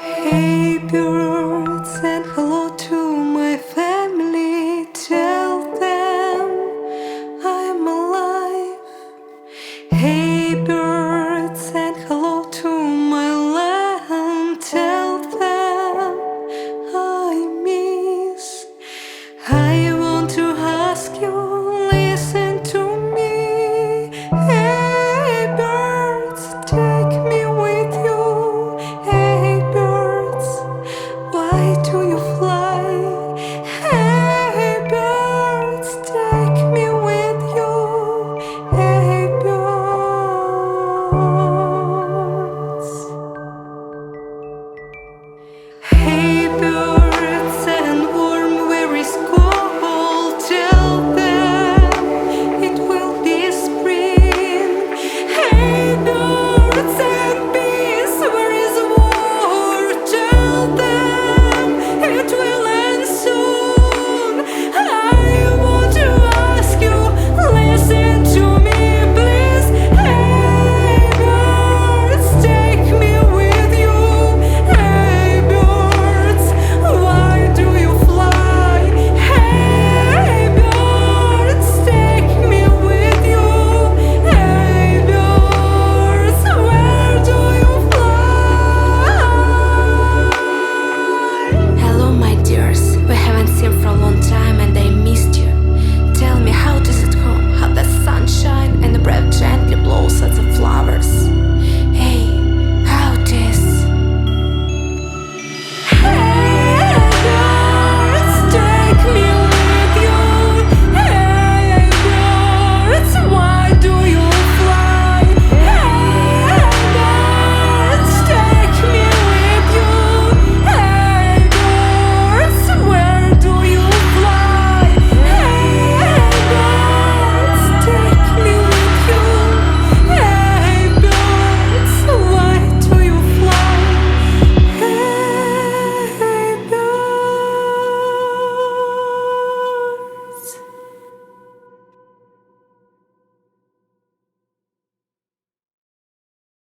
Hey birds, and hello to my family. Tell them I'm alive. Hey birds, and hello to my land. Tell them I miss. I want to ask you, listen to me. Hey birds, take me with you. Hey birds, why do you fly? Hey birds, take me with you. Hey birds. Hey birds, and warm where is cold. Tell them it will be spring. Hey birds and bees, where is war? Tell them it will end soon. I want to ask you, listen to me please. Hey birds, take me with you. Hey birds, why do you fly? Hey birds, take me with you. Hey birds, where do you fly? Hello my dears, we haven't seen for a long time and I missed you. Tell me, how does it go? How the sun shine